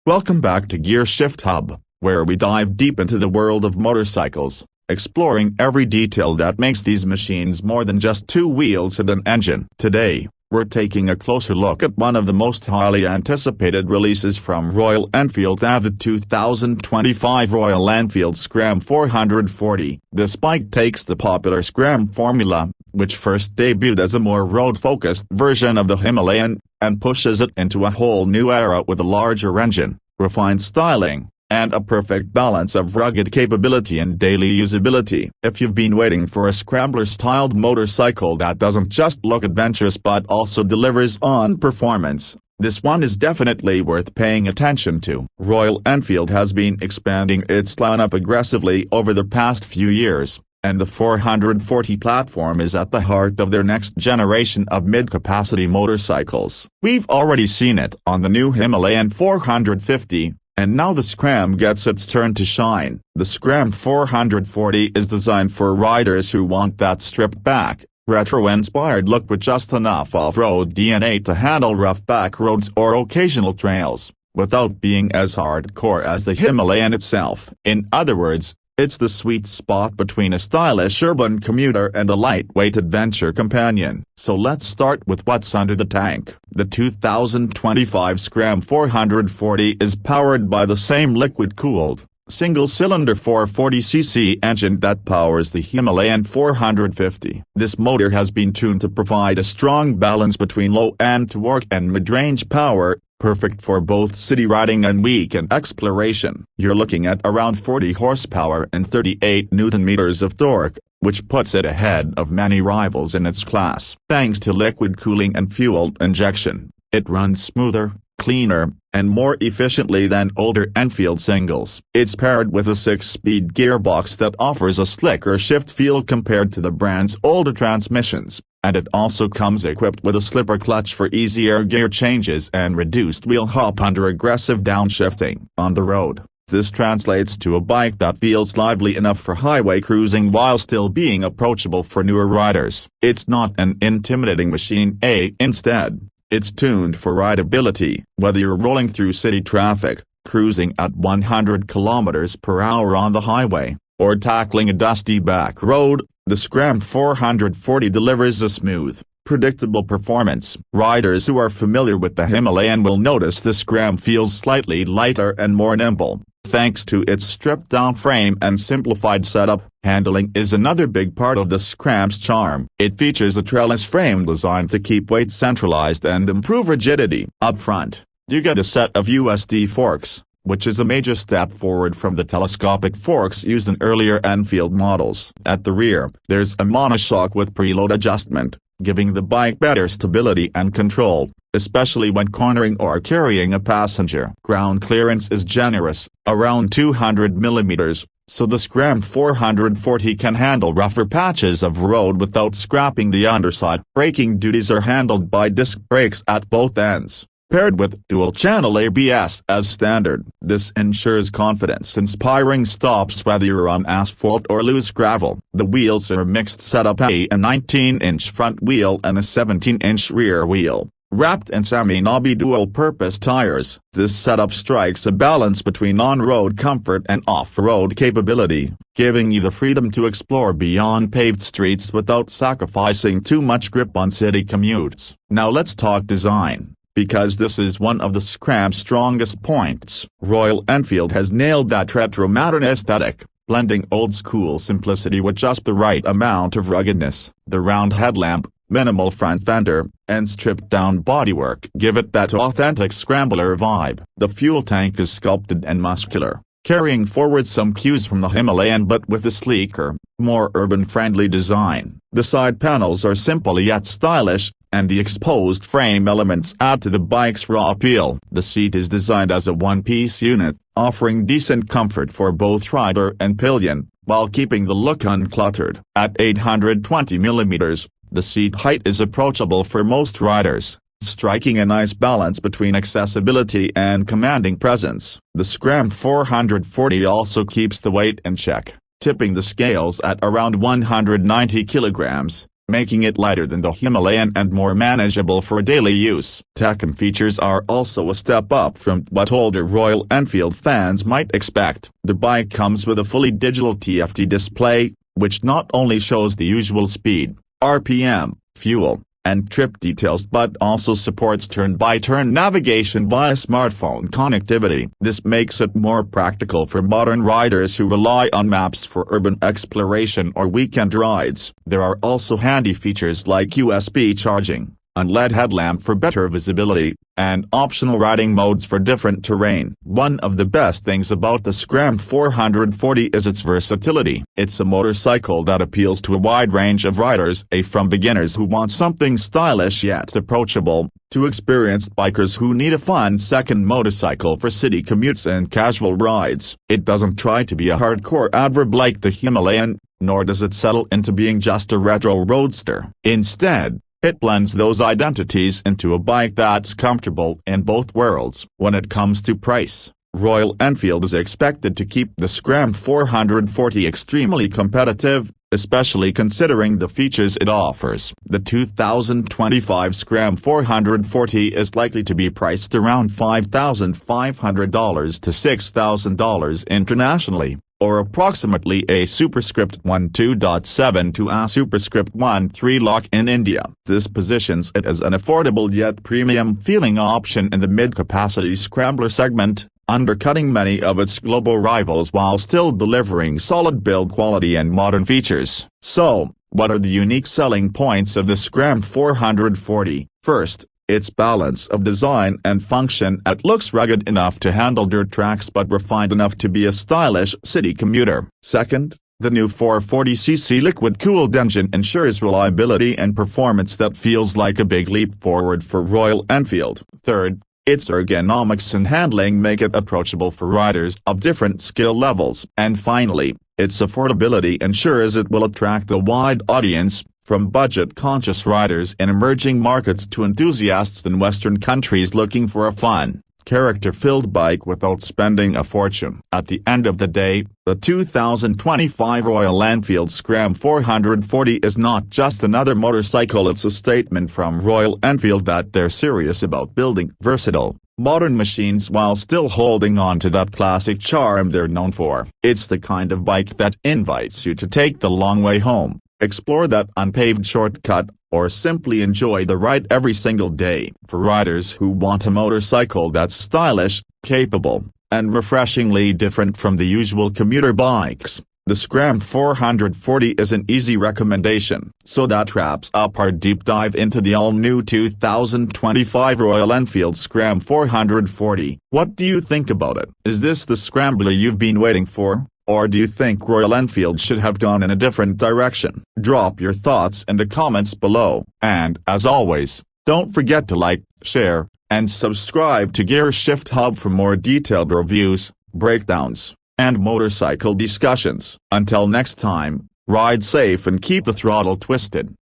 Welcome back to Gear Shift Hub, where we dive deep into the world of motorcycles, exploring every detail that makes these machines more than just two wheels and an engine. Today, we're taking a closer look at one of the most highly anticipated releases from Royal Enfield, the 2025 Royal Enfield Scram 440. This bike takes the popular Scram formula, which first debuted as a more road-focused version of the Himalayan, and pushes it into a whole new era with a larger engine, refined styling, and a perfect balance of rugged capability and daily usability. If you've been waiting for a Scrambler-styled motorcycle that doesn't just look adventurous but also delivers on performance, this one is definitely worth paying attention to. Royal Enfield has been expanding its lineup aggressively over the past few years, and the 440 platform is at the heart of their next generation of mid-capacity motorcycles. We've already seen it on the new Himalayan 450, and now the Scram gets its turn to shine. The Scram 440 is designed for riders who want that stripped-back, retro-inspired look with just enough off-road DNA to handle rough back roads or occasional trails, without being as hardcore as the Himalayan itself. In other words, it's the sweet spot between a stylish urban commuter and a lightweight adventure companion. So let's start with what's under the tank. The 2025 Scram 440 is powered by the same liquid-cooled, single-cylinder 440cc engine that powers the Himalayan 450. This motor has been tuned to provide a strong balance between low-end torque and mid-range power, perfect for both city riding and weekend exploration. You're looking at around 40 horsepower and 38 Nm of torque, which puts it ahead of many rivals in its class. Thanks to liquid cooling and fuel injection, it runs smoother, cleaner, and more efficiently than older Enfield singles. It's paired with a 6-speed gearbox that offers a slicker shift feel compared to the brand's older transmissions, and it also comes equipped with a slipper clutch for easier gear changes and reduced wheel hop under aggressive downshifting. On the road, this translates to a bike that feels lively enough for highway cruising while still being approachable for newer riders. It's not an intimidating machine. Instead, it's tuned for rideability. Whether you're rolling through city traffic, cruising at 100 km/h on the highway, or tackling a dusty back road, the Scram 440 delivers a smooth, predictable performance. Riders who are familiar with the Himalayan will notice the Scram feels slightly lighter and more nimble, thanks to its stripped-down frame and simplified setup. Handling is another big part of the Scram's charm. It features a trellis frame designed to keep weight centralized and improve rigidity. Up front, you get a set of USD forks, which is a major step forward from the telescopic forks used in earlier Enfield models. At the rear, there's a monoshock with preload adjustment, giving the bike better stability and control, especially when cornering or carrying a passenger. Ground clearance is generous, around 200 mm, so the Scram 440 can handle rougher patches of road without scrapping the underside. Braking duties are handled by disc brakes at both ends, paired with dual-channel ABS as standard. This ensures confidence-inspiring stops whether you're on asphalt or loose gravel. The wheels are a mixed setup: a 19-inch front wheel and a 17-inch rear wheel, wrapped in semi-knobby dual-purpose tires. This setup strikes a balance between on-road comfort and off-road capability, giving you the freedom to explore beyond paved streets without sacrificing too much grip on city commutes. Now let's talk design, because this is one of the Scram's strongest points. Royal Enfield has nailed that retro-modern aesthetic, blending old-school simplicity with just the right amount of ruggedness. The round headlamp, minimal front fender, and stripped-down bodywork give it that authentic Scrambler vibe. The fuel tank is sculpted and muscular, carrying forward some cues from the Himalayan but with a sleeker, more urban-friendly design. The side panels are simple yet stylish, and the exposed frame elements add to the bike's raw appeal. The seat is designed as a one-piece unit, offering decent comfort for both rider and pillion, while keeping the look uncluttered. At 820 mm, the seat height is approachable for most riders, striking a nice balance between accessibility and commanding presence. The Scram 440 also keeps the weight in check, tipping the scales at around 190 kilograms, making it lighter than the Himalayan and more manageable for daily use. Tech and features are also a step up from what older Royal Enfield fans might expect. The bike comes with a fully digital TFT display, which not only shows the usual speed, RPM, fuel, and trip details but also supports turn-by-turn navigation via smartphone connectivity. This makes it more practical for modern riders who rely on maps for urban exploration or weekend rides. There are also handy features like USB charging, a LED headlamp for better visibility, and optional riding modes for different terrain. One of the best things about the Scram 440 is its versatility. It's a motorcycle that appeals to a wide range of riders, from beginners who want something stylish yet approachable, to experienced bikers who need a fun second motorcycle for city commutes and casual rides. It doesn't try to be a hardcore adverb like the Himalayan, nor does it settle into being just a retro roadster. Instead, it blends those identities into a bike that's comfortable in both worlds. When it comes to price, Royal Enfield is expected to keep the Scram 440 extremely competitive, especially considering the features it offers. The 2025 Scram 440 is likely to be priced around $5,500 to $6,000 internationally, or approximately a superscript 12.7 to a superscript 13 lakh in India. This positions it as an affordable yet premium-feeling option in the mid-capacity Scrambler segment, undercutting many of its global rivals while still delivering solid build quality and modern features. So, what are the unique selling points of the Scram 440? First, its balance of design and function. It looks rugged enough to handle dirt tracks but refined enough to be a stylish city commuter. Second, the new 440cc liquid-cooled engine ensures reliability and performance that feels like a big leap forward for Royal Enfield. Third, its ergonomics and handling make it approachable for riders of different skill levels. And finally, its affordability ensures it will attract a wide audience, from budget-conscious riders in emerging markets to enthusiasts in Western countries looking for a fun, character-filled bike without spending a fortune. At the end of the day, the 2025 Royal Enfield Scram 440 is not just another motorcycle. It's a statement from Royal Enfield that they're serious about building versatile, modern machines while still holding on to that classic charm they're known for. It's the kind of bike that invites you to take the long way home, explore that unpaved shortcut, or simply enjoy the ride every single day. For riders who want a motorcycle that's stylish, capable, and refreshingly different from the usual commuter bikes, the Scram 440 is an easy recommendation. So that wraps up our deep dive into the all-new 2025 Royal Enfield Scram 440. What do you think about it? Is this the Scrambler you've been waiting for? Or do you think Royal Enfield should have gone in a different direction? Drop your thoughts in the comments below. And, as always, don't forget to like, share, and subscribe to Gear Shift Hub for more detailed reviews, breakdowns, and motorcycle discussions. Until next time, ride safe and keep the throttle twisted.